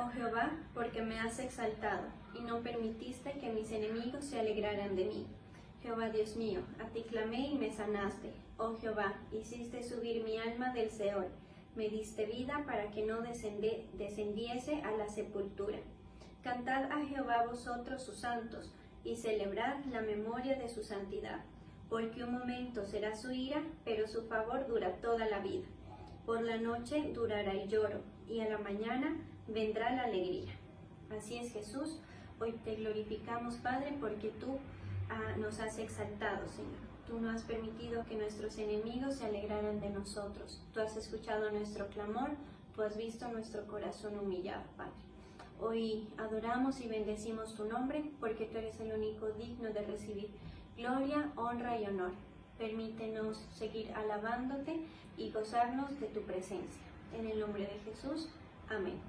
oh Jehová, porque me has exaltado, y no permitiste que mis enemigos se alegraran de mí. Jehová Dios mío, a ti clamé y me sanaste. Oh Jehová, hiciste subir mi alma del Seol, me diste vida para que no descendiese a la sepultura. Cantad a Jehová vosotros sus santos, y celebrad la memoria de su santidad, porque un momento será su ira, pero su favor dura toda la vida. Por la noche durará el lloro, y a la mañana vendrá la alegría. Así es, Jesús, hoy te glorificamos, Padre, porque tú nos has exaltado, Señor. Tú no has permitido que nuestros enemigos se alegraran de nosotros. Tú has escuchado nuestro clamor, tú has visto nuestro corazón humillado, Padre. Hoy adoramos y bendecimos tu nombre, porque tú eres el único digno de recibir gloria, honra y honor. Permítenos seguir alabándote y gozarnos de tu presencia. En el nombre de Jesús, amén.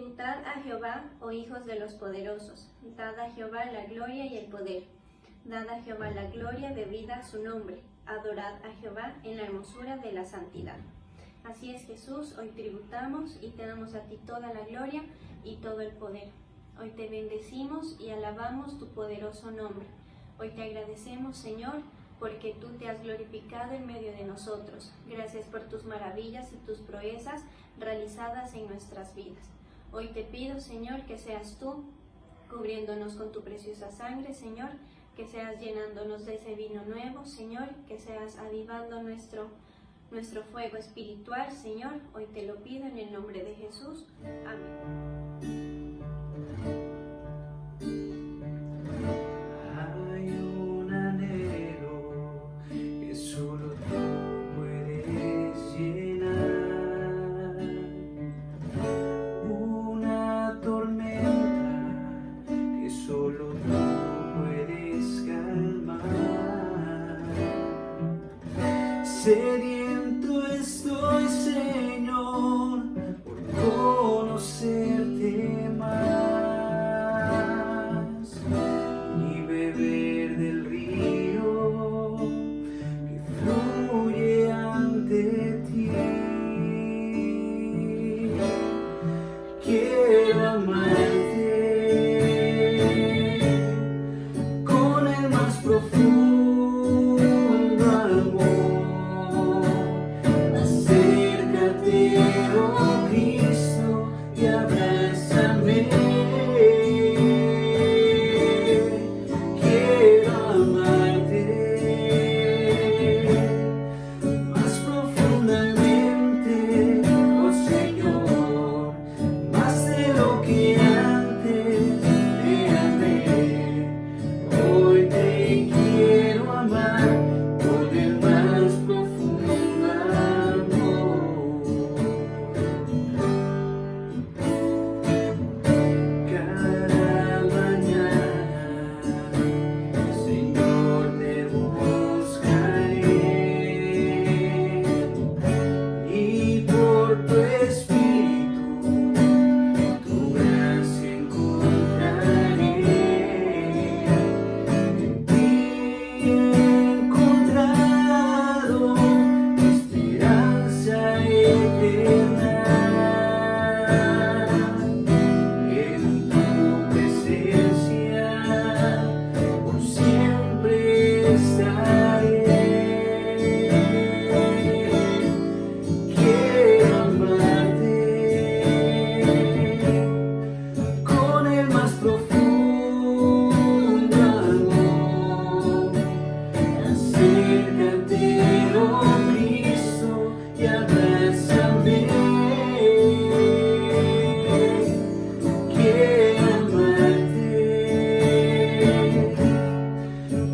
Preguntad a Jehová, oh hijos de los poderosos, dad a Jehová la gloria y el poder. Dad a Jehová la gloria debida a su nombre. Adorad a Jehová en la hermosura de la santidad. Así es, Jesús, hoy tributamos y te damos a ti toda la gloria y todo el poder. Hoy te bendecimos y alabamos tu poderoso nombre. Hoy te agradecemos, Señor, porque tú te has glorificado en medio de nosotros. Gracias por tus maravillas y tus proezas realizadas en nuestras vidas. Hoy te pido, Señor, que seas tú cubriéndonos con tu preciosa sangre, Señor, que seas llenándonos de ese vino nuevo, Señor, que seas avivando nuestro fuego espiritual, Señor. Hoy te lo pido en el nombre de Jesús. Amén. Hay un anhelo que solo tú puedes llenar, una tormenta que solo tú puedes calmar. Sediento estoy, Señor, por conocerte más y beber del río que fluye ante ti. Quiero amarte con el más profundo amor. Acércate, oh Cristo, y abrázame. Quiero amarte más profundamente, oh Señor, más de lo que antes te amé. Hoy te quiero amar con el más profundo amor. Cada mañana, Señor, te buscaré y por tu Espíritu tu gracia encontraré. En ti he encontrado esperanza eterna. En tu presencia por siempre estaré. Quiero amarte con el más profundo amor. Acércate, oh Cristo, y abrázame. Quiero amarte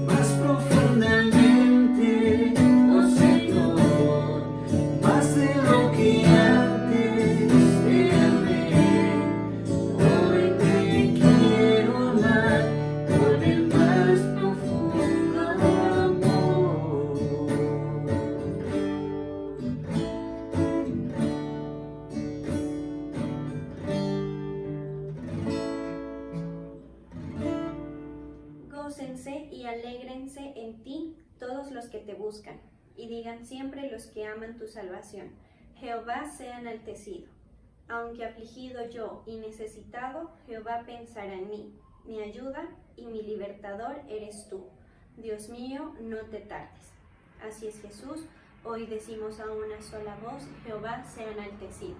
más profundamente, oh Señor, más de lo que antes te amé. Hoy te quiero amar con el más profundo amor. Gócense y alégrense en ti todos los que te buscan, y digan siempre los que aman tu salvación: Jehová sea enaltecido. Aunque afligido yo y necesitado, Jehová pensará en mí. Mi ayuda y mi libertador eres tú. Dios mío, no te tardes. Así es, Jesús, hoy decimos a una sola voz: Jehová sea enaltecido.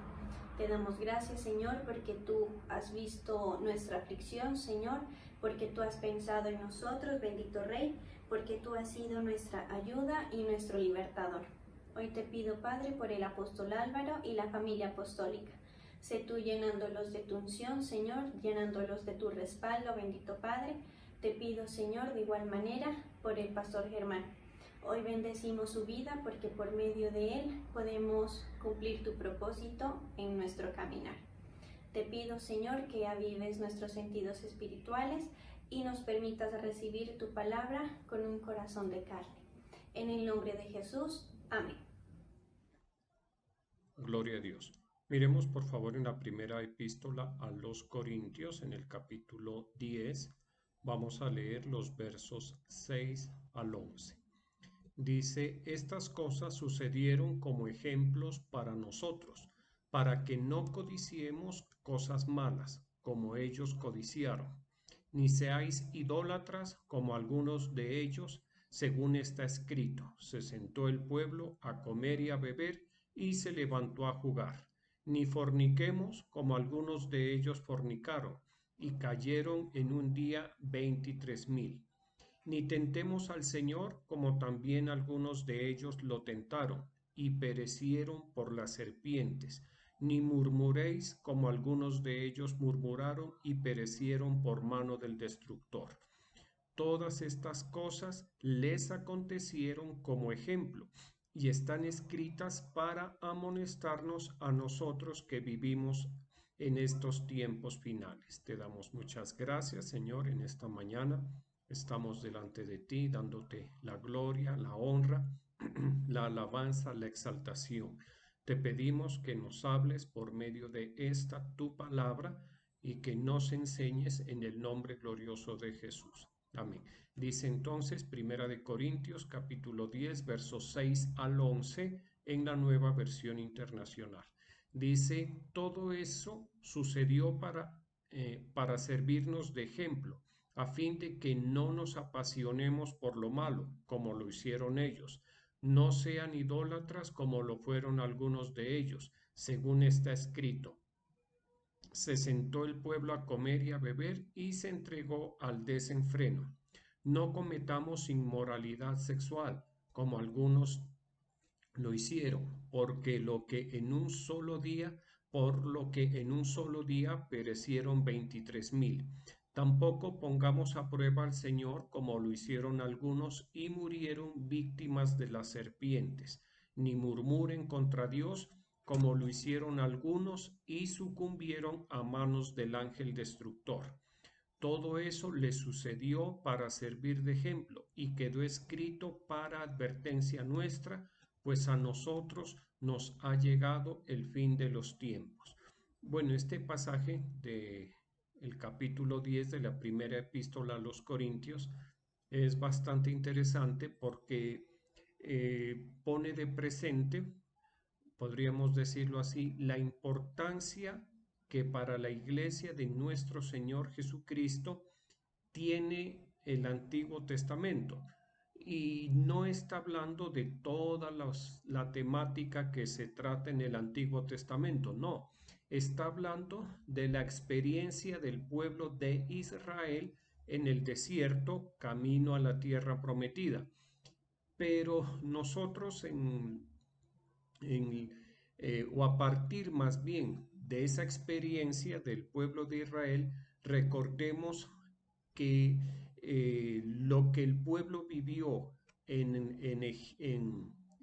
Te damos gracias, Señor, porque tú has visto nuestra aflicción, Señor, porque tú has pensado en nosotros, bendito Rey, porque tú has sido nuestra ayuda y nuestro libertador. Hoy te pido, Padre, por el apóstol Álvaro y la familia apostólica. Sé tú llenándolos de tu unción, Señor, llenándolos de tu respaldo, bendito Padre. Te pido, Señor, de igual manera por el pastor Germán. Hoy bendecimos su vida porque por medio de él podemos cumplir tu propósito en nuestro caminar. Te pido, Señor, que avives nuestros sentidos espirituales y nos permitas recibir tu palabra con un corazón de carne. En el nombre de Jesús. Amén. Gloria a Dios. Miremos por favor en la primera epístola a los Corintios, en el capítulo 10, vamos a leer los versos 6 al 11. Dice, estas cosas sucedieron como ejemplos para nosotros, para que no codiciemos cosas malas, como ellos codiciaron, ni seáis idólatras como algunos de ellos, según está escrito, se sentó el pueblo a comer y a beber, y se levantó a jugar, ni forniquemos como algunos de ellos fornicaron, y cayeron en un día 23,000. Ni tentemos al Señor, como también algunos de ellos lo tentaron, y perecieron por las serpientes. Ni murmuréis, como algunos de ellos murmuraron, y perecieron por mano del destructor. Todas estas cosas les acontecieron como ejemplo, y están escritas para amonestarnos a nosotros que vivimos en estos tiempos finales. Te damos muchas gracias, Señor, en esta mañana. Estamos delante de ti, dándote la gloria, la honra, la alabanza, la exaltación. Te pedimos que nos hables por medio de esta tu palabra y que nos enseñes en el nombre glorioso de Jesús. Amén. Dice entonces Primera de Corintios capítulo 10 versos 6 al 11 en la Nueva Versión Internacional. Dice, todo eso sucedió para servirnos de ejemplo, a fin de que no nos apasionemos por lo malo, como lo hicieron ellos. No sean idólatras como lo fueron algunos de ellos, según está escrito. Se sentó el pueblo a comer y a beber y se entregó al desenfreno. No cometamos inmoralidad sexual, como algunos lo hicieron, por lo que en un solo día perecieron 23,000. Tampoco pongamos a prueba al Señor como lo hicieron algunos y murieron víctimas de las serpientes, ni murmuren contra Dios como lo hicieron algunos y sucumbieron a manos del ángel destructor. Todo eso le sucedió para servir de ejemplo y quedó escrito para advertencia nuestra, pues a nosotros nos ha llegado el fin de los tiempos. Bueno, este pasaje de el capítulo 10 de la primera epístola a los Corintios es bastante interesante porque pone de presente, podríamos decirlo así, la importancia que para la iglesia de nuestro Señor Jesucristo tiene el Antiguo Testamento. Y no está hablando de toda la temática que se trata en el Antiguo Testamento, no. Está hablando de la experiencia del pueblo de Israel en el desierto, camino a la tierra prometida. Pero nosotros o a partir más bien de esa experiencia del pueblo de Israel, recordemos que lo que el pueblo vivió en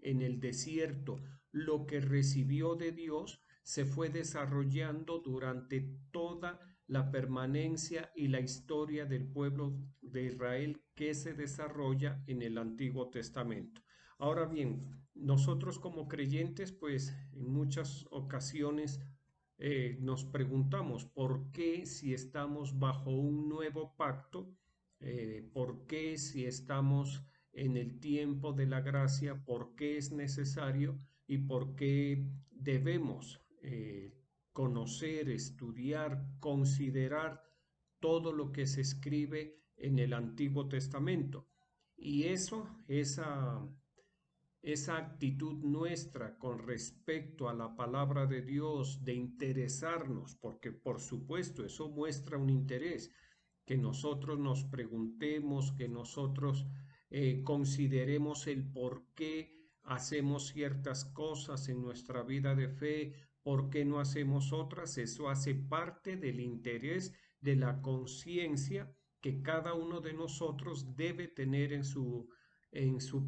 el desierto, lo que recibió de Dios, se fue desarrollando durante toda la permanencia y la historia del pueblo de Israel que se desarrolla en el Antiguo Testamento. Ahora bien, nosotros como creyentes, pues en muchas ocasiones nos preguntamos por qué si estamos bajo un nuevo pacto, por qué si estamos en el tiempo de la gracia, por qué es necesario y por qué debemos conocer, estudiar, considerar todo lo que se escribe en el Antiguo Testamento. Y esa actitud nuestra con respecto a la palabra de Dios, de interesarnos, porque por supuesto eso muestra un interés, que nosotros nos preguntemos, que nosotros consideremos el por qué hacemos ciertas cosas en nuestra vida de fe, por qué no hacemos otras, eso hace parte del interés de la conciencia que cada uno de nosotros debe tener en su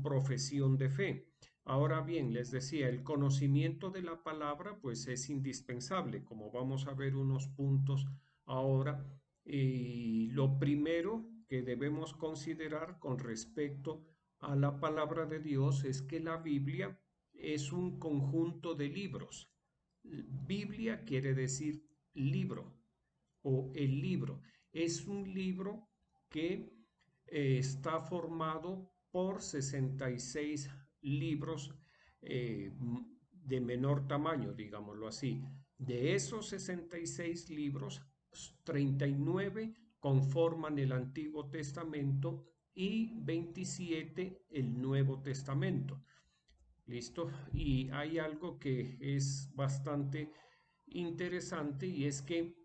profesión de fe. Ahora bien, les decía, el conocimiento de la palabra pues es indispensable, como vamos a ver unos puntos ahora. Y lo primero que debemos considerar con respecto a la palabra de Dios es que la Biblia es un conjunto de libros. Biblia quiere decir libro o el libro. Es un libro que está formado por 66 libros de menor tamaño, digámoslo así. De esos 66 libros, 39 conforman el Antiguo Testamento y 27 el Nuevo Testamento. ¿Listo? Y hay algo que es bastante interesante y es que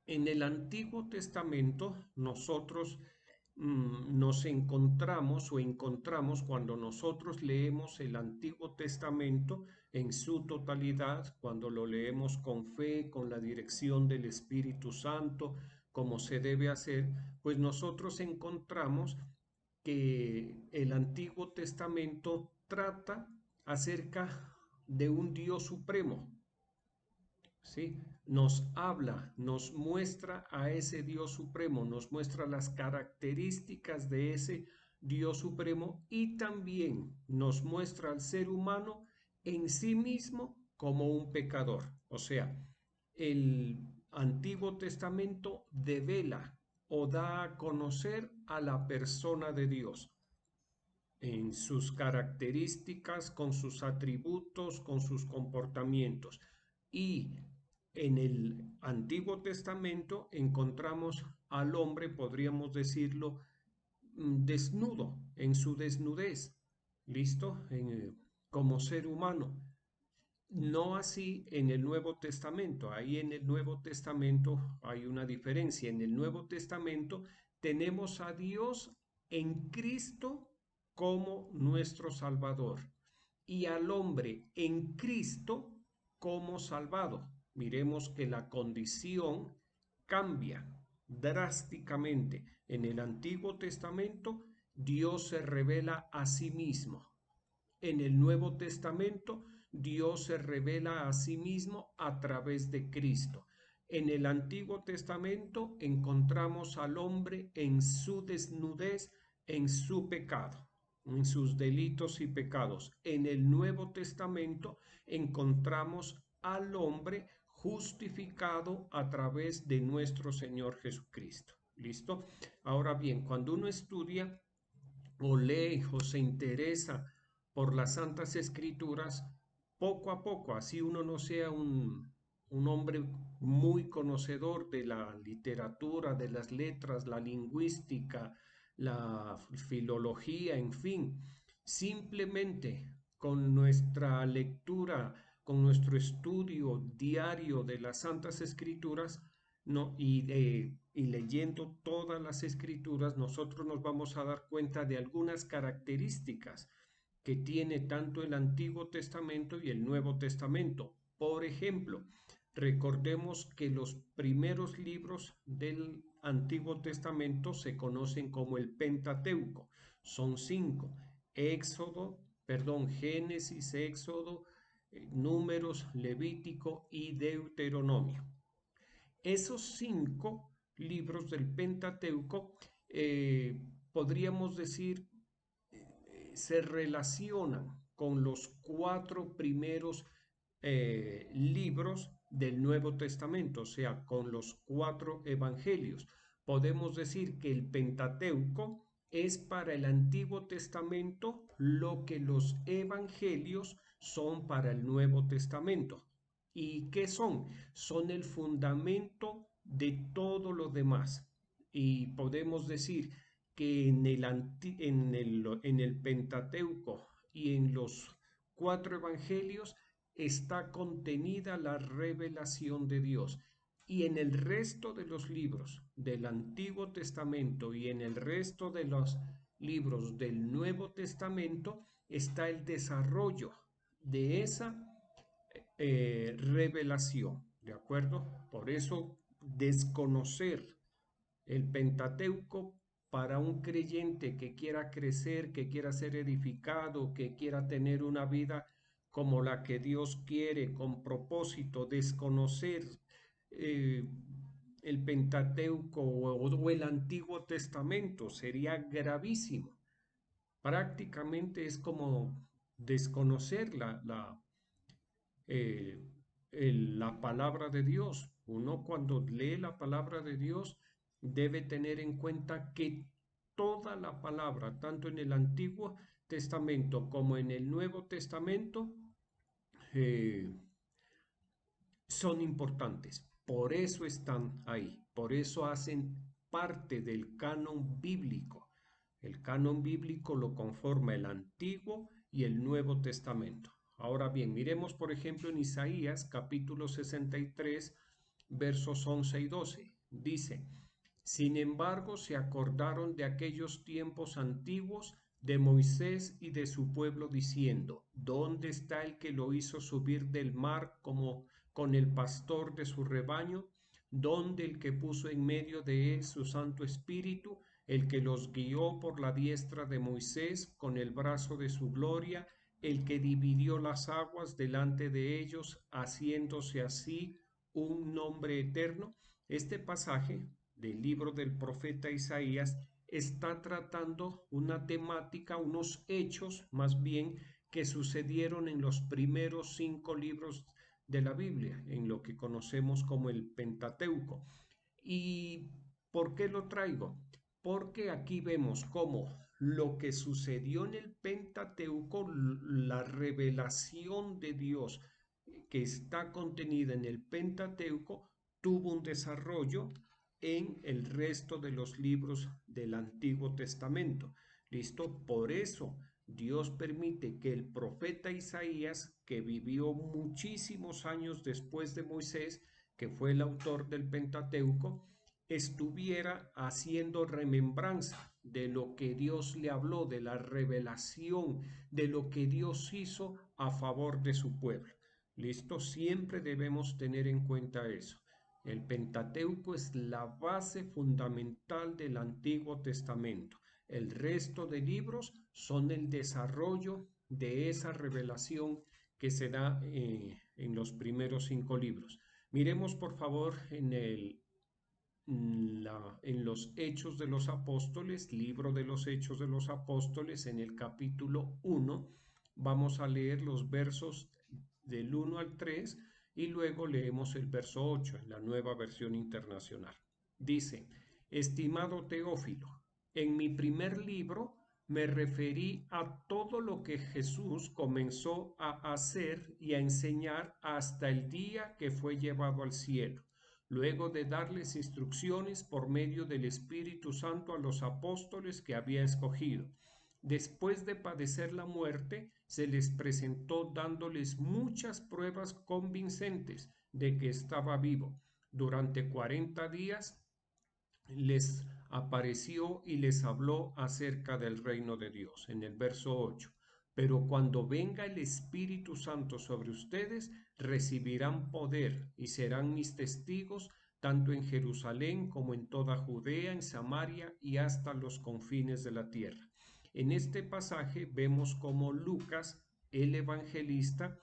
en el Antiguo Testamento nosotros nos encontramos cuando nosotros leemos el Antiguo Testamento en su totalidad, cuando lo leemos con fe, con la dirección del Espíritu Santo, como se debe hacer, pues nosotros encontramos que el Antiguo Testamento trata acerca de un Dios supremo, ¿sí? Nos habla, nos muestra a ese Dios supremo, nos muestra las características de ese Dios supremo y también nos muestra al ser humano en sí mismo como un pecador. O sea, el Antiguo Testamento devela o da a conocer a la persona de Dios en sus características, con sus atributos, con sus comportamientos. Y en el Antiguo Testamento encontramos al hombre, podríamos decirlo, desnudo, en su desnudez, ¿listo? Como ser humano. No así en el Nuevo Testamento. Ahí en el Nuevo Testamento hay una diferencia. En el Nuevo Testamento tenemos a Dios en Cristo como nuestro Salvador y al hombre en Cristo como salvado. Miremos que la condición cambia drásticamente. En el Antiguo Testamento Dios se revela a sí mismo. En el Nuevo Testamento, Dios se revela a sí mismo a través de Cristo. En el Antiguo Testamento encontramos al hombre en su desnudez, en su pecado, en sus delitos y pecados. En el Nuevo Testamento encontramos al hombre justificado a través de nuestro Señor Jesucristo. ¿Listo? Ahora bien, cuando uno estudia o lee o se interesa por las Santas Escrituras, poco a poco, así uno no sea un hombre muy conocedor de la literatura, de las letras, la lingüística, la filología, en fin, simplemente con nuestra lectura, con nuestro estudio diario de las Santas Escrituras, no, y leyendo todas las escrituras, nosotros nos vamos a dar cuenta de algunas características que tiene tanto el Antiguo Testamento y el Nuevo Testamento. Por ejemplo, recordemos que los primeros libros del Antiguo Testamento se conocen como el Pentateuco. Son 5: Génesis, Éxodo, Números, Levítico y Deuteronomio. Esos 5 libros del Pentateuco, podríamos decir, se relacionan con los 4 primeros libros del Nuevo Testamento, o sea, con los 4 evangelios. Podemos decir que el Pentateuco es para el Antiguo Testamento lo que los evangelios son para el Nuevo Testamento. ¿Y qué son? Son el fundamento de todo lo demás. Y podemos decir que en el Pentateuco y en los 4 evangelios está contenida la revelación de Dios. Y en el resto de los libros del Antiguo Testamento y en el resto de los libros del Nuevo Testamento está el desarrollo de esa revelación, ¿de acuerdo? Por eso desconocer el Pentateuco para un creyente que quiera crecer, que quiera ser edificado, que quiera tener una vida como la que Dios quiere, con propósito, desconocer eh, el Pentateuco o el Antiguo Testamento sería gravísimo. Prácticamente es como desconocer la palabra de Dios. Uno cuando lee la palabra de Dios debe tener en cuenta que toda la palabra, tanto en el Antiguo Testamento como en el Nuevo Testamento, eh, son importantes. Por eso están ahí, por eso hacen parte del canon bíblico. El canon bíblico lo conforma el Antiguo y el Nuevo Testamento. Ahora bien, miremos por ejemplo en Isaías capítulo 63, versos 11 y 12. Dice: sin embargo, se acordaron de aquellos tiempos antiguos, de Moisés y de su pueblo, diciendo: ¿dónde está el que lo hizo subir del mar como con el pastor de su rebaño? ¿Dónde el que puso en medio de él su Santo Espíritu, el que los guió por la diestra de Moisés con el brazo de su gloria, el que dividió las aguas delante de ellos, haciéndose así un nombre eterno? Este pasaje del libro del profeta Isaías está tratando una temática, unos hechos más bien que sucedieron en los primeros 5 libros de la Biblia, en lo que conocemos como el Pentateuco. ¿Y por qué lo traigo? Porque aquí vemos cómo lo que sucedió en el Pentateuco, la revelación de Dios que está contenida en el Pentateuco, tuvo un desarrollo en el resto de los libros del Antiguo Testamento. ¿Listo? Por eso Dios permite que el profeta Isaías, que vivió muchísimos años después de Moisés, que fue el autor del Pentateuco, estuviera haciendo remembranza de lo que Dios le habló, de la revelación, de lo que Dios hizo a favor de su pueblo. ¿Listo? Siempre debemos tener en cuenta eso. El Pentateuco es la base fundamental del Antiguo Testamento. El resto de libros son el desarrollo de esa revelación que se da en los primeros 5 libros. Miremos por favor en los Hechos de los Apóstoles, libro de los Hechos de los Apóstoles, en el capítulo 1. Vamos a leer los versos del 1 al 3 y luego leemos el verso 8 en la Nueva Versión Internacional. Dice: estimado Teófilo, en mi primer libro me referí a todo lo que Jesús comenzó a hacer y a enseñar hasta el día que fue llevado al cielo, luego de darles instrucciones por medio del Espíritu Santo a los apóstoles que había escogido. Después de padecer la muerte, se les presentó dándoles muchas pruebas convincentes de que estaba vivo. Durante 40 días les apareció y les habló acerca del reino de Dios. En el verso 8. Pero cuando venga el Espíritu Santo sobre ustedes, recibirán poder y serán mis testigos tanto en Jerusalén como en toda Judea, en Samaria y hasta los confines de la tierra. En este pasaje vemos cómo Lucas, el evangelista,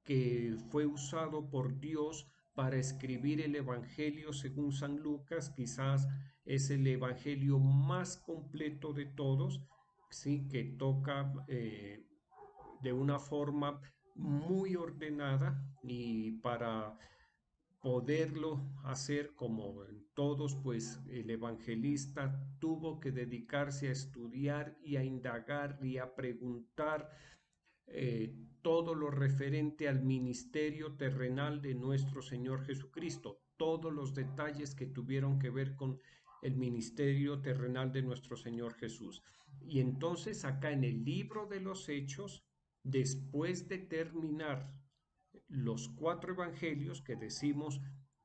que fue usado por Dios para escribir el Evangelio según San Lucas, quizás es el Evangelio más completo de todos, ¿sí? Que toca de una forma muy ordenada, y para poderlo hacer como en todos, pues el evangelista tuvo que dedicarse a estudiar y a indagar y a preguntar todo lo referente al ministerio terrenal de nuestro Señor Jesucristo, todos los detalles que tuvieron que ver con el ministerio terrenal de nuestro Señor Jesús. Y entonces acá en el libro de los Hechos, después de terminar los 4 evangelios que decimos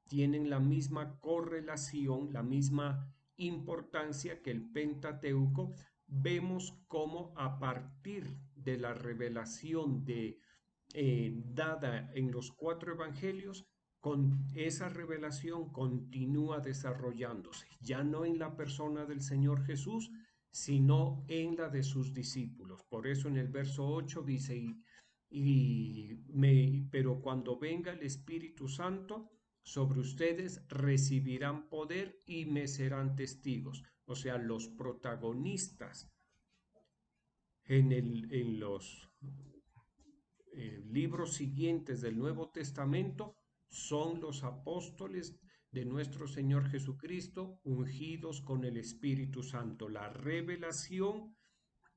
tienen la misma correlación, la misma importancia que el Pentateuco, vemos cómo a partir de la revelación dada en los 4 evangelios, con esa revelación continúa desarrollándose, ya no en la persona del Señor Jesús, sino en la de sus discípulos. Por eso en el verso 8 dice: pero cuando venga el Espíritu Santo sobre ustedes, recibirán poder y me serán testigos. O sea, los protagonistas en los libros siguientes del Nuevo Testamento son los apóstoles de nuestro Señor Jesucristo ungidos con el Espíritu Santo. La revelación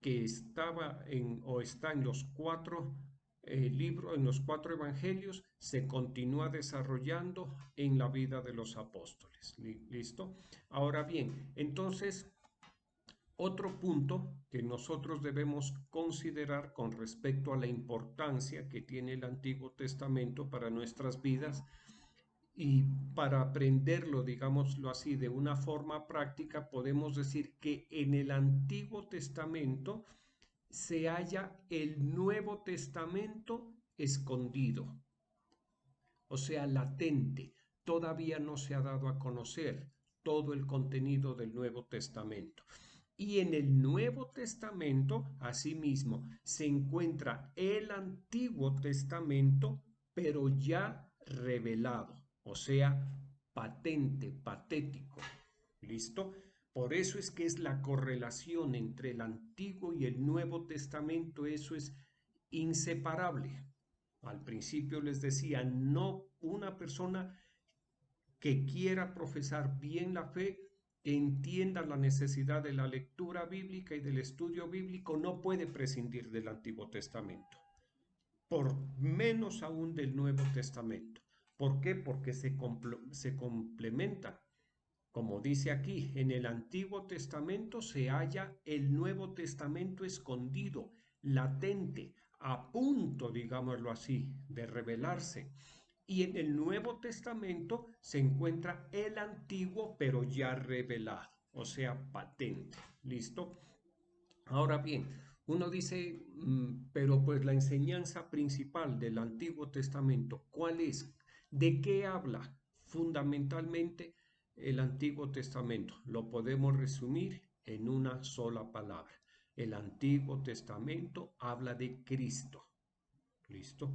que estaba en o está en los cuatro libros, en los cuatro evangelios, se continúa desarrollando en la vida de los apóstoles. ¿Listo? Ahora bien, entonces, otro punto que nosotros debemos considerar con respecto a la importancia que tiene el Antiguo Testamento para nuestras vidas y para aprenderlo, digámoslo así, de una forma práctica, podemos decir que en el Antiguo Testamento se halla el Nuevo Testamento escondido, o sea, latente. Todavía no se ha dado a conocer todo el contenido del Nuevo Testamento. Y en el Nuevo Testamento, asimismo, se encuentra el Antiguo Testamento, pero ya revelado, o sea, patente, patético. ¿Listo? Por eso es que es la correlación entre el Antiguo y el Nuevo Testamento, eso es inseparable. Al principio les decía, no una persona que quiera profesar bien la fe, que entienda la necesidad de la lectura bíblica y del estudio bíblico, no puede prescindir del Antiguo Testamento, por menos aún del Nuevo Testamento. ¿Por qué? Porque se complementa. Como dice aquí, en el Antiguo Testamento se halla el Nuevo Testamento escondido, latente, a punto, digámoslo así, de revelarse. Y en el Nuevo Testamento se encuentra el Antiguo, pero ya revelado, o sea, patente. ¿Listo? Ahora bien, uno dice, pero pues la enseñanza principal del Antiguo Testamento, ¿cuál es? ¿De qué habla? Fundamentalmente, el Antiguo Testamento lo podemos resumir en una sola palabra. El Antiguo Testamento habla de Cristo. ¿Listo?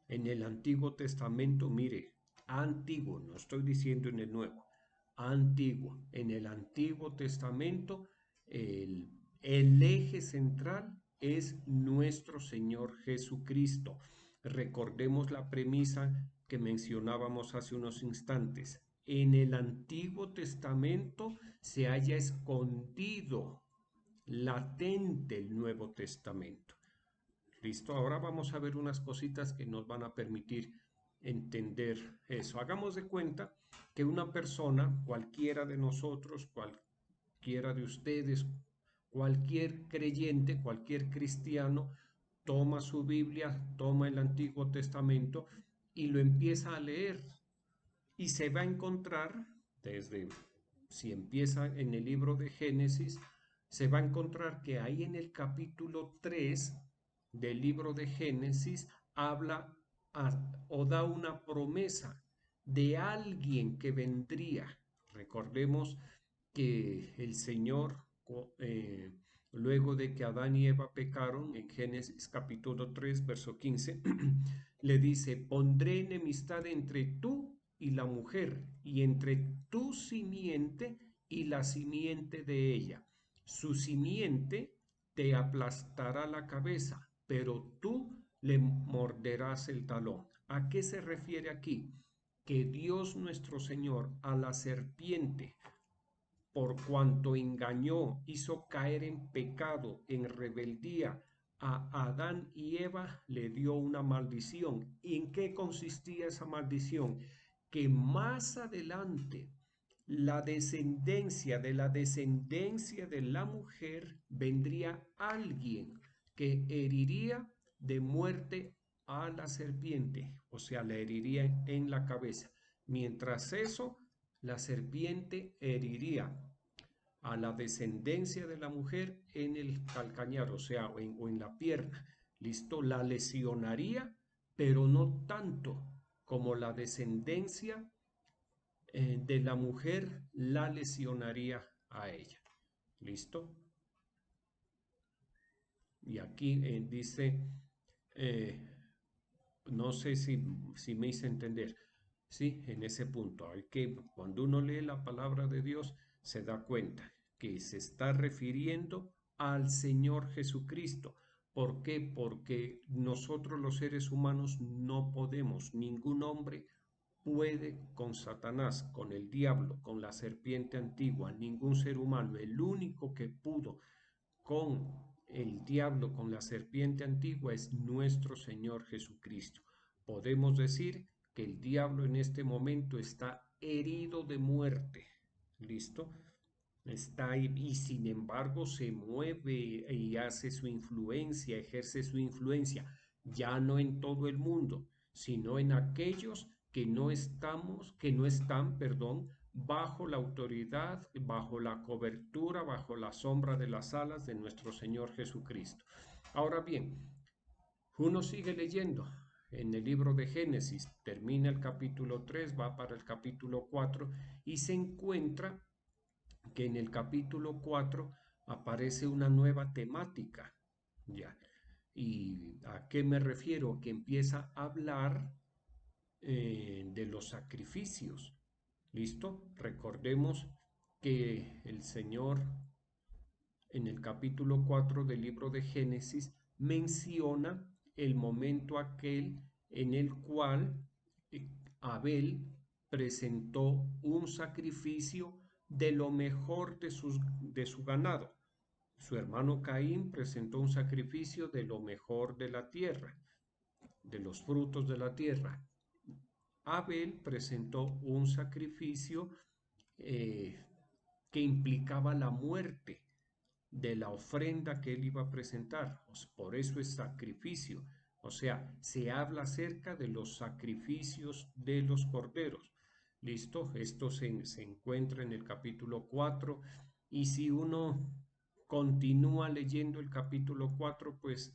En el Antiguo Testamento, mire, antiguo, no estoy diciendo en el Nuevo, antiguo. En el Antiguo Testamento, el eje central es nuestro Señor Jesucristo. Recordemos la premisa que mencionábamos hace unos instantes. En el Antiguo Testamento se halla escondido, latente el Nuevo Testamento. Listo, ahora vamos a ver unas cositas que nos van a permitir entender eso. Hagamos de cuenta que una persona, cualquiera de nosotros, cualquiera de ustedes, cualquier creyente, cualquier cristiano, toma su Biblia, toma el Antiguo Testamento y lo empieza a leer y se va a encontrar, desde si empieza en el libro de Génesis, se va a encontrar que ahí en el capítulo 3 del libro de Génesis habla o da una promesa de alguien que vendría. Recordemos que el Señor, luego de que Adán y Eva pecaron, en Génesis capítulo 3, verso 15, le dice, pondré enemistad entre tú y la mujer, y entre tu simiente y la simiente de ella. Su simiente te aplastará la cabeza, pero tú le morderás el talón. ¿A qué se refiere aquí? Que Dios nuestro Señor a la serpiente, por cuanto engañó, hizo caer en pecado, en rebeldía a Adán y Eva, le dio una maldición. ¿Y en qué consistía esa maldición? Que más adelante la descendencia de la mujer vendría alguien que heriría de muerte a la serpiente, o sea, la heriría en la cabeza. Mientras eso, la serpiente heriría a la descendencia de la mujer en el calcañar, o sea, o en la pierna. ¿Listo? La lesionaría, pero no tanto como la descendencia de la mujer la lesionaría a ella. ¿Listo? Y aquí dice, no sé si me hice entender, sí, en ese punto. Hay que, cuando uno lee la palabra de Dios, se da cuenta que se está refiriendo al Señor Jesucristo. ¿Por qué? Porque nosotros los seres humanos no podemos, ningún hombre puede con Satanás, con el diablo, con la serpiente antigua, ningún ser humano. El único que pudo con el diablo, con la serpiente antigua, es nuestro Señor Jesucristo. Podemos decir que el diablo en este momento está herido de muerte. ¿Listo? Está ahí y sin embargo se mueve y hace su influencia, ejerce su influencia, ya no en todo el mundo, sino en aquellos que no están, perdón, bajo la autoridad, bajo la cobertura, bajo la sombra de las alas de nuestro Señor Jesucristo. Ahora bien, uno sigue leyendo en el libro de Génesis, termina el capítulo 3, va para el capítulo 4 y se encuentra que en el capítulo 4 aparece una nueva temática, ¿ya? ¿Y a qué me refiero? Que empieza a hablar de los sacrificios. ¿Listo? Recordemos que el Señor en el capítulo 4 del libro de Génesis menciona el momento aquel en el cual Abel presentó un sacrificio de lo mejor de su ganado. Su hermano Caín presentó un sacrificio de lo mejor de la tierra, de los frutos de la tierra. Abel presentó un sacrificio eh, que implicaba la muerte de la ofrenda que él iba a presentar. Por eso es sacrificio. O sea, se habla acerca de los sacrificios de los corderos. ¿Listo? Esto se encuentra en el capítulo 4 y si uno continúa leyendo el capítulo 4, pues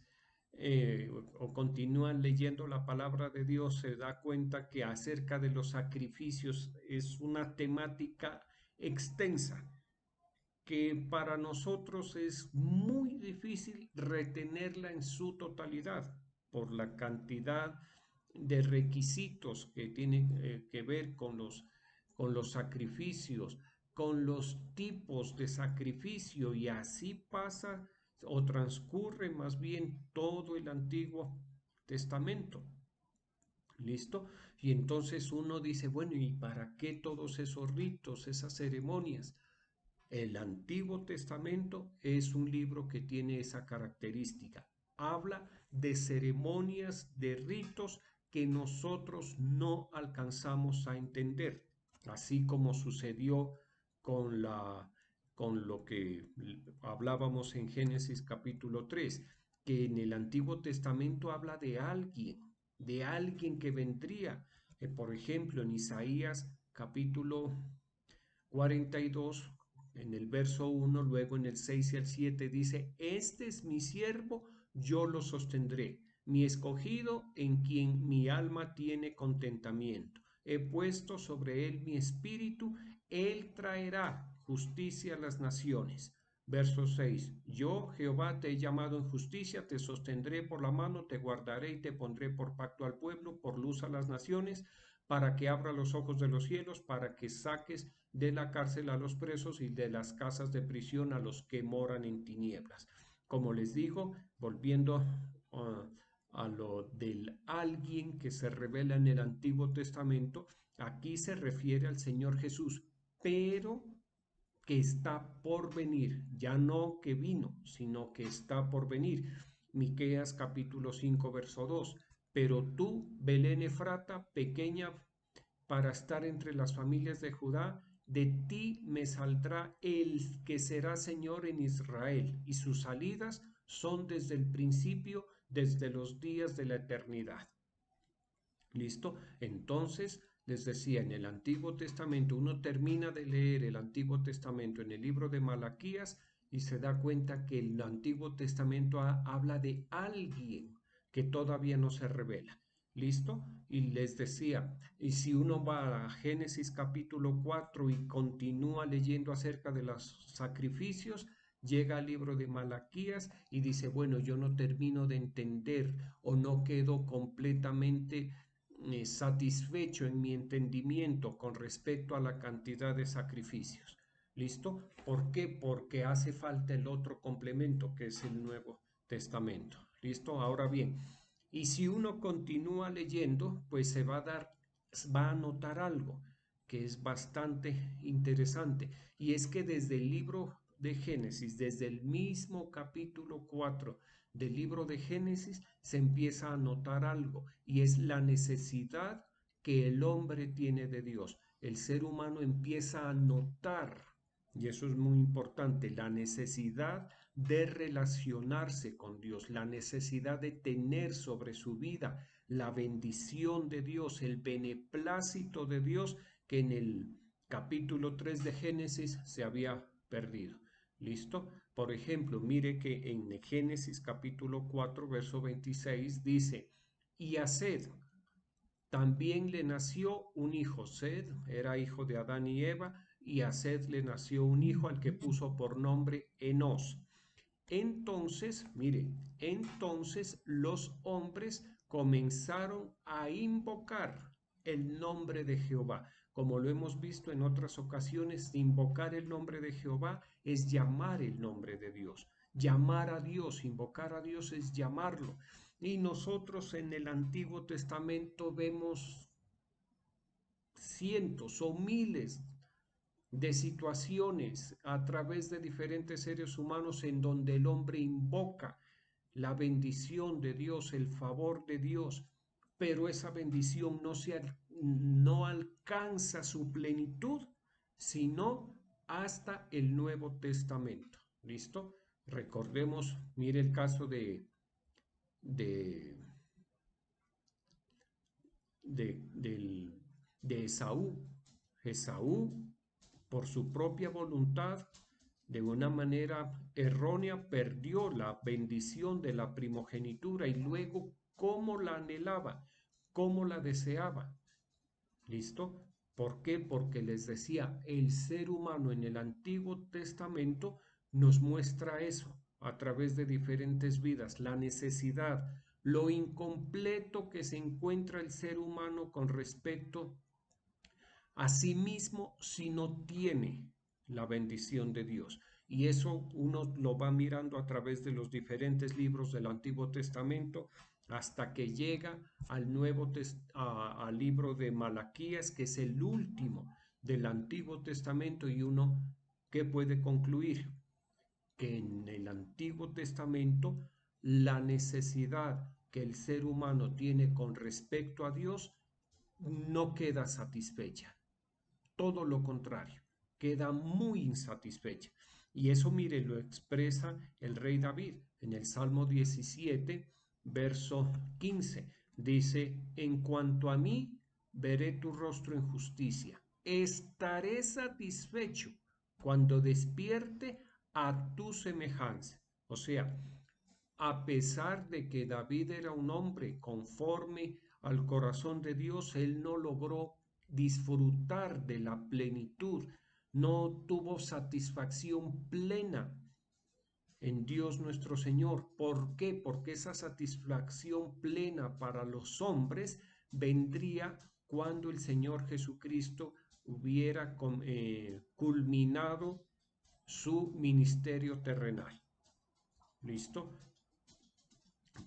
o continúan leyendo la palabra de Dios, se da cuenta que acerca de los sacrificios es una temática extensa que para nosotros es muy difícil retenerla en su totalidad por la cantidad de requisitos que tienen que ver con los sacrificios, con los tipos de sacrificio y así pasa o transcurre más bien todo el Antiguo Testamento. ¿Listo? Y entonces uno dice, bueno, ¿y para qué todos esos ritos, esas ceremonias? El Antiguo Testamento es un libro que tiene esa característica. Habla de ceremonias, de ritos que nosotros no alcanzamos a entender, así como sucedió con con lo que hablábamos en Génesis capítulo 3, que en el Antiguo Testamento habla de alguien que vendría. Por ejemplo, en Isaías capítulo 42, en el verso 1, luego en el 6 y el 7 dice, este es mi siervo, yo lo sostendré, mi escogido en quien mi alma tiene contentamiento. He puesto sobre él mi espíritu, él traerá justicia a las naciones. Verso 6, yo Jehová te he llamado en justicia, te sostendré por la mano, te guardaré y te pondré por pacto al pueblo, por luz a las naciones, para que abra los ojos de los cielos, para que saques de la cárcel a los presos y de las casas de prisión a los que moran en tinieblas. Como les digo, volviendo a lo del alguien que se revela en el Antiguo Testamento, aquí se refiere al Señor Jesús, pero que está por venir, ya no que vino, sino que está por venir. Miqueas capítulo 5, verso 2. Pero tú, Belén Efrata, pequeña para estar entre las familias de Judá, de ti me saldrá el que será Señor en Israel, y sus salidas son desde el principio, desde los días de la eternidad. ¿Listo? Entonces, les decía, en el Antiguo Testamento, uno termina de leer el Antiguo Testamento en el libro de Malaquías y se da cuenta que el Antiguo Testamento habla de alguien que todavía no se revela. ¿Listo? Y les decía, y si uno va a Génesis capítulo 4 y continúa leyendo acerca de los sacrificios, llega al libro de Malaquías y dice, bueno, yo no termino de entender o no quedo completamente satisfecho en mi entendimiento con respecto a la cantidad de sacrificios. ¿Listo? ¿Por qué? Porque hace falta el otro complemento que es el Nuevo Testamento. ¿Listo? Ahora bien, y si uno continúa leyendo, pues se va a dar va a notar algo que es bastante interesante, y es que desde el libro de Génesis, desde el mismo capítulo 4 del libro de Génesis, se empieza a notar algo, y es la necesidad que el hombre tiene de Dios. El ser humano empieza a notar, y eso es muy importante, la necesidad de relacionarse con Dios, la necesidad de tener sobre su vida la bendición de Dios, el beneplácito de Dios, que en el capítulo 3 de Génesis se había perdido. ¿Listo? Por ejemplo, mire que en Génesis capítulo 4, verso 26 dice, y a Sed también le nació un hijo. Sed era hijo de Adán y Eva, y a Sed le nació un hijo al que puso por nombre Enos. Entonces, mire, entonces los hombres comenzaron a invocar el nombre de Jehová. Como lo hemos visto en otras ocasiones, invocar el nombre de Jehová es llamar el nombre de Dios. Llamar a Dios, invocar a Dios es llamarlo. Y nosotros en el Antiguo Testamento vemos cientos o miles de situaciones a través de diferentes seres humanos en donde el hombre invoca la bendición de Dios, el favor de Dios, pero esa bendición no alcanza su plenitud, sino hasta el Nuevo Testamento. ¿Listo? Recordemos, mire el caso de, de Esaú. Esaú, por su propia voluntad, de una manera errónea, perdió la bendición de la primogenitura, y luego cómo la anhelaba, cómo la deseaba. ¿Listo? ¿Por qué? Porque les decía, el ser humano en el Antiguo Testamento nos muestra eso a través de diferentes vidas, la necesidad, lo incompleto que se encuentra el ser humano con respecto a sí mismo si no tiene la bendición de Dios. Y eso uno lo va mirando a través de los diferentes libros del Antiguo Testamento hasta que llega al al libro de Malaquías, que es el último del Antiguo Testamento, y uno que puede concluir que en el Antiguo Testamento la necesidad que el ser humano tiene con respecto a Dios no queda satisfecha. Todo lo contrario, queda muy insatisfecha. Y eso, mire, lo expresa el rey David en el Salmo 17, verso 15. Dice, en cuanto a mí, veré tu rostro en justicia. Estaré satisfecho cuando despierte a tu semejanza. O sea, a pesar de que David era un hombre conforme al corazón de Dios, él no logró disfrutar de la plenitud, no tuvo satisfacción plena en Dios nuestro Señor. ¿Por qué? Porque esa satisfacción plena para los hombres vendría cuando el Señor Jesucristo hubiera culminado su ministerio terrenal. ¿Listo?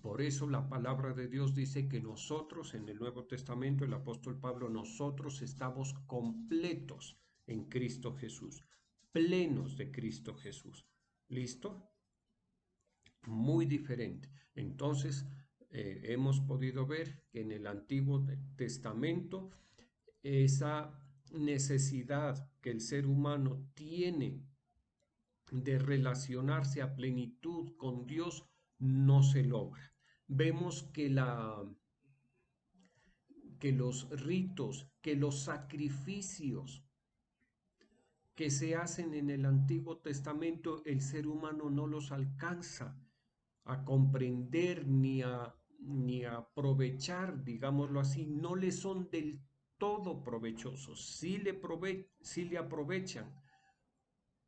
Por eso la palabra de Dios dice que nosotros, en el Nuevo Testamento, el apóstol Pablo, nosotros estamos completos en Cristo Jesús, plenos de Cristo Jesús. ¿Listo? Muy diferente. Entonces, hemos podido ver que en el Antiguo Testamento esa necesidad que el ser humano tiene de relacionarse a plenitud con Dios no se logra. Vemos que los ritos, que los sacrificios que se hacen en el Antiguo Testamento, el ser humano no los alcanza a comprender ni a aprovechar, digámoslo así, no le son del todo provechosos. Sí le aprovechan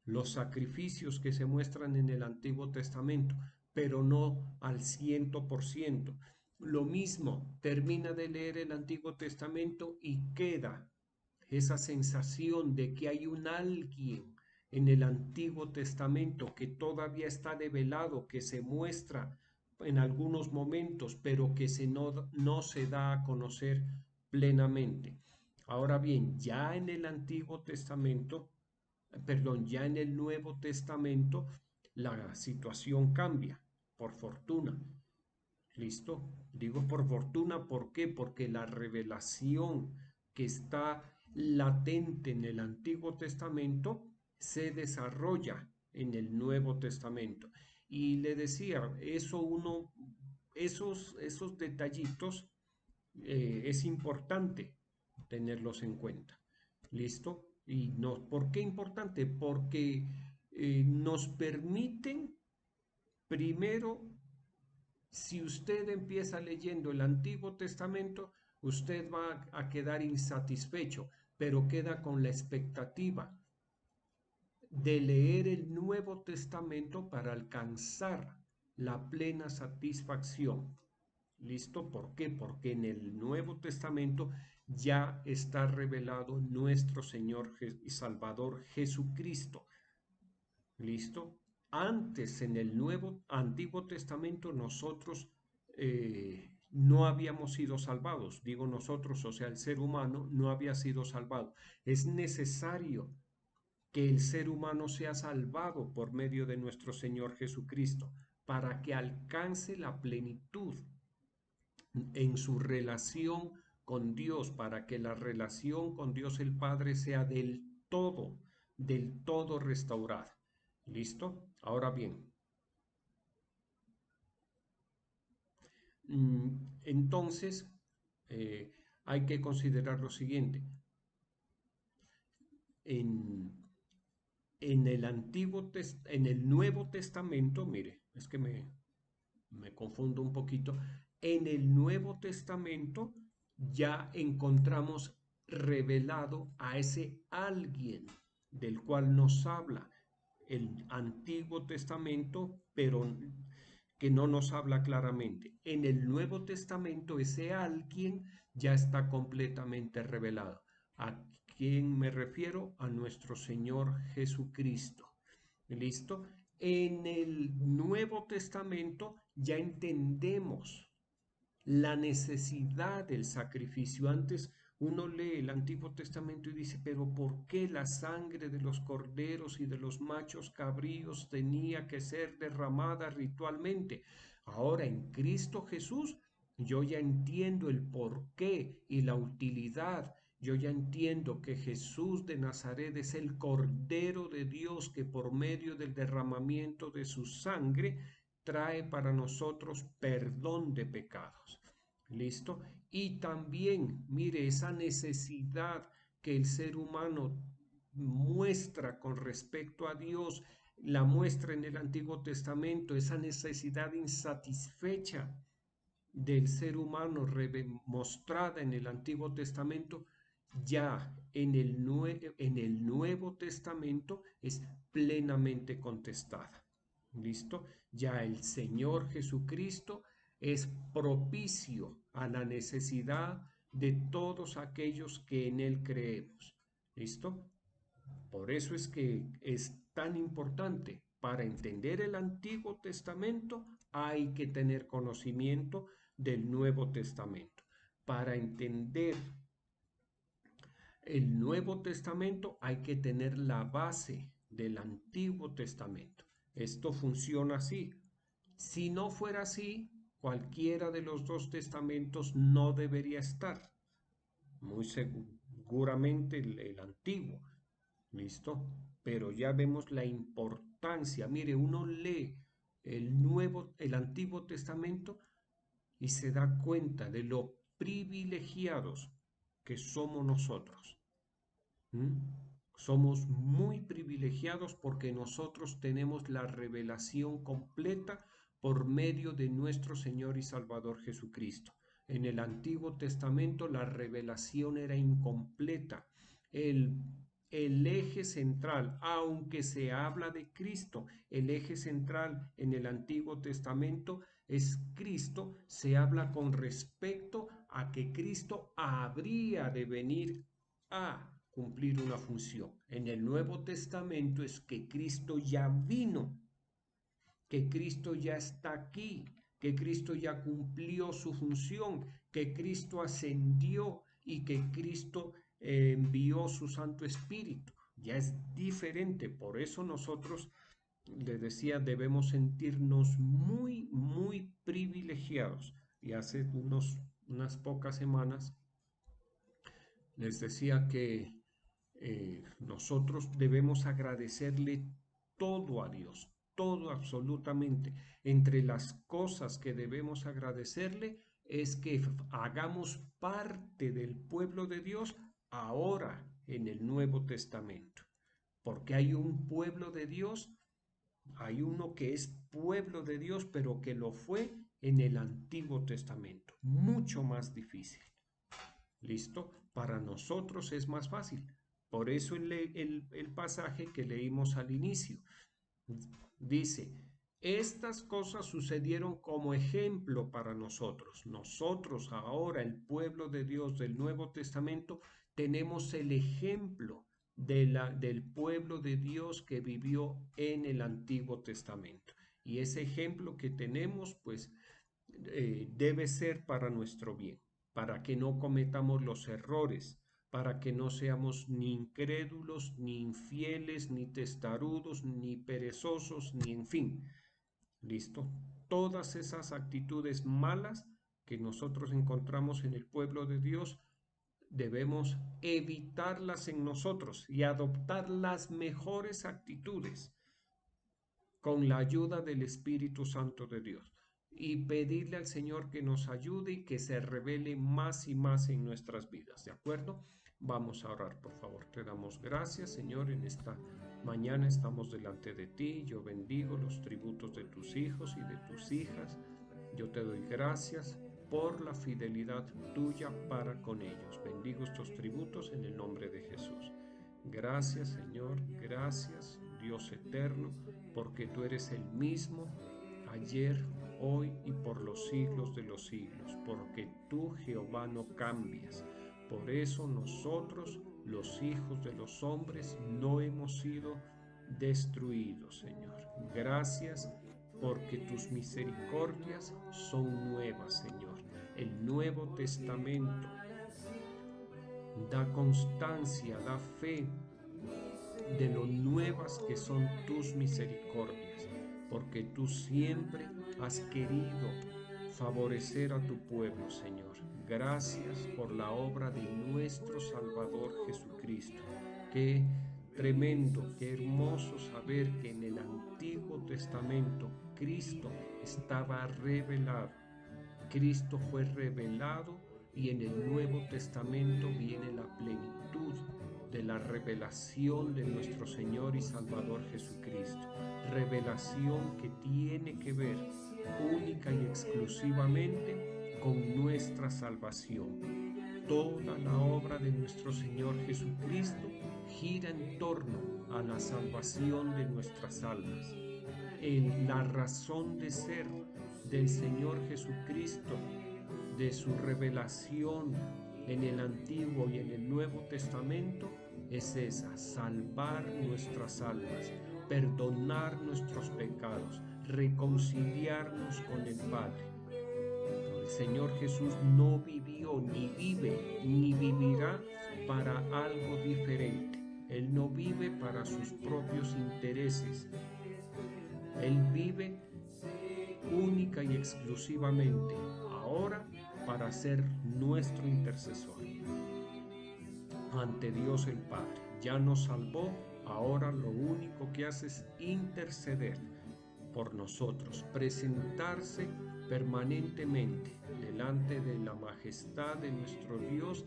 los sacrificios que se muestran en el Antiguo Testamento, pero no al 100%. Lo mismo, termina de leer el Antiguo Testamento y queda esa sensación de que hay un alguien en el Antiguo Testamento que todavía está develado, que se muestra en algunos momentos, pero que no se da a conocer plenamente. Ahora bien, ya en el Antiguo Testamento, perdón, ya en el Nuevo Testamento, la situación cambia, por fortuna. ¿Listo? Digo por fortuna, ¿por qué? Porque la revelación que está latente en el Antiguo Testamento se desarrolla en el Nuevo Testamento. Y le decía, esos detallitos es importante tenerlos en cuenta. ¿Listo? Y no, ¿por qué importante? Porque nos permiten primero, si usted empieza leyendo el Antiguo Testamento, usted va a quedar insatisfecho, pero queda con la expectativa de leer el Nuevo Testamento para alcanzar la plena satisfacción. ¿Listo? ¿Por qué? Porque en el Nuevo Testamento ya está revelado nuestro Señor y Salvador Jesucristo. ¿Listo? Antes en el Antiguo Testamento nosotros no habíamos sido salvados. Digo nosotros, o sea, el ser humano no había sido salvado. Es necesario que el ser humano sea salvado por medio de nuestro Señor Jesucristo para que alcance la plenitud en su relación con Dios, para que la relación con Dios el Padre sea del todo restaurada. ¿Listo? Ahora bien, entonces hay que considerar lo siguiente. En, en el Nuevo Testamento, mire, es que me confundo un poquito. En el Nuevo Testamento ya encontramos revelado a ese alguien del cual nos habla el Antiguo Testamento, pero que no nos habla claramente. En el Nuevo Testamento ese alguien ya está completamente revelado. ¿A quién me refiero? A nuestro Señor Jesucristo. ¿Listo? En el Nuevo Testamento ya entendemos la necesidad del sacrificio. Antes uno lee el Antiguo Testamento y dice, pero ¿por qué la sangre de los corderos y de los machos cabríos tenía que ser derramada ritualmente? Ahora en Cristo Jesús yo ya entiendo el por qué y la utilidad. Yo ya entiendo que Jesús de Nazaret es el Cordero de Dios que por medio del derramamiento de su sangre trae para nosotros perdón de pecados. ¿Listo? Y también, mire, esa necesidad que el ser humano muestra con respecto a Dios, la muestra en el Antiguo Testamento, esa necesidad insatisfecha del ser humano mostrada en el Antiguo Testamento, ya en el Nuevo Testamento es plenamente contestada. ¿Listo? Ya el Señor Jesucristo es propicio a la necesidad de todos aquellos que en Él creemos. ¿Listo? Por eso es que es tan importante. Para entender el Antiguo Testamento hay que tener conocimiento del Nuevo Testamento. Para entender el Nuevo Testamento hay que tener la base del Antiguo Testamento. Esto funciona así. Si no fuera así, cualquiera de los dos testamentos no debería estar. Muy seguramente el antiguo. ¿Listo? Pero ya vemos la importancia. Mire, uno lee el Antiguo Testamento y se da cuenta de lo privilegiados que somos nosotros. ¿Mm? Somos muy privilegiados porque nosotros tenemos la revelación completa por medio de nuestro Señor y Salvador Jesucristo. En el Antiguo Testamento la revelación era incompleta. El, el eje central, aunque se habla de Cristo, el eje central en el Antiguo Testamento es Cristo, se habla con respecto a que Cristo habría de venir a cumplir una función. En el Nuevo Testamento es que Cristo ya vino, que Cristo ya está aquí, que Cristo ya cumplió su función, que Cristo ascendió y que Cristo envió su Santo Espíritu. Ya es diferente, por eso nosotros, les decía, debemos sentirnos muy, muy privilegiados. Y hace unas pocas semanas les decía que nosotros debemos agradecerle todo a Dios, todo absolutamente. Entre las cosas que debemos agradecerle es que hagamos parte del pueblo de Dios ahora en el Nuevo Testamento, porque hay un pueblo de Dios, hay uno que es pueblo de Dios, pero que lo fue en el Antiguo Testamento, mucho más difícil. ¿Listo? Para nosotros es más fácil. Por eso el pasaje que leímos al inicio dice, estas cosas sucedieron como ejemplo para nosotros. Nosotros ahora, el pueblo de Dios del Nuevo Testamento, tenemos el ejemplo del pueblo de Dios que vivió en el Antiguo Testamento. Y ese ejemplo que tenemos, pues, debe ser para nuestro bien, para que no cometamos los errores, para que no seamos ni incrédulos, ni infieles, ni testarudos, ni perezosos, ni en fin. ¿Listo? Todas esas actitudes malas que nosotros encontramos en el pueblo de Dios, debemos evitarlas en nosotros y adoptar las mejores actitudes con la ayuda del Espíritu Santo de Dios y pedirle al Señor que nos ayude y que se revele más y más en nuestras vidas, ¿de acuerdo? Vamos a orar, por favor. Te damos gracias, Señor, en esta mañana estamos delante de ti. Yo bendigo los tributos de tus hijos y de tus hijas. Yo te doy gracias por la fidelidad tuya para con ellos. Bendigo estos tributos en el nombre de Jesús. Gracias, Señor, gracias, Dios eterno, porque tú eres el mismo ayer, hoy y por los siglos de los siglos, porque tú, Jehová, no cambias. Por eso nosotros, los hijos de los hombres, no hemos sido destruidos, Señor. Gracias porque tus misericordias son nuevas, Señor. El Nuevo Testamento da constancia, da fe de lo nuevas que son tus misericordias, porque tú siempre has querido favorecer a tu pueblo, Señor. Gracias por la obra de nuestro Salvador Jesucristo. Qué tremendo, qué hermoso saber que en el Antiguo Testamento Cristo estaba revelado. Cristo fue revelado y en el Nuevo Testamento viene la plenitud de la revelación de nuestro Señor y Salvador Jesucristo. Revelación que tiene que ver única y exclusivamente con nuestra salvación. Toda la obra de nuestro Señor Jesucristo gira en torno a la salvación de nuestras almas. La razón de ser del Señor Jesucristo, de su revelación en el Antiguo y en el Nuevo Testamento, es esa: salvar nuestras almas, perdonar nuestros pecados, reconciliarnos con el Padre. El Señor Jesús no vivió, ni vive, ni vivirá para algo diferente. Él no vive para sus propios intereses. Él vive única y exclusivamente ahora para ser nuestro intercesor ante Dios el Padre. Ya nos salvó, ahora lo único que hace es interceder por nosotros, presentarse permanentemente delante de la majestad de nuestro Dios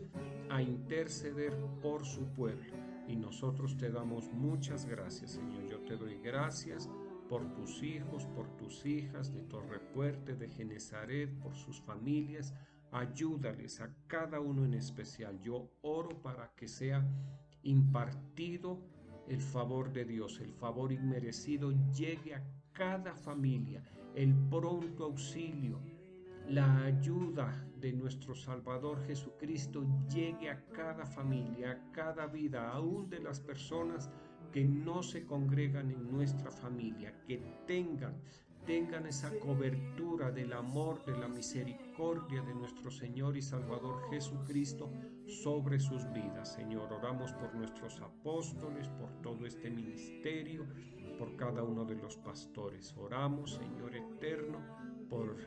a interceder por su pueblo. Y nosotros te damos muchas gracias, Señor. Yo te doy gracias por tus hijos, por tus hijas de Torrefuerte, de Genezaret, por sus familias. Ayúdales a cada uno en especial. Yo oro para que sea impartido el favor de Dios, el favor inmerecido llegue a cada familia, el pronto auxilio, la ayuda de nuestro Salvador Jesucristo llegue a cada familia, a cada vida, aún de las personas que no se congregan en nuestra familia, que tengan tengan esa cobertura del amor, de la misericordia de nuestro Señor y Salvador Jesucristo sobre sus vidas. Señor, oramos por nuestros apóstoles, por todo este ministerio, por cada uno de los pastores. Oramos, Señor eterno, por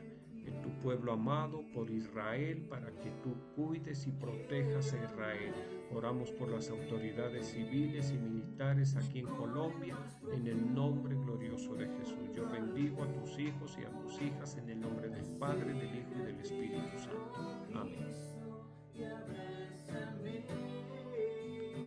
tu pueblo amado, por Israel, para que tú cuides y protejas a Israel. Oramos por las autoridades civiles y militares aquí en Colombia, en el nombre glorioso de Jesús. Yo bendigo a tus hijos y a tus hijas en el nombre del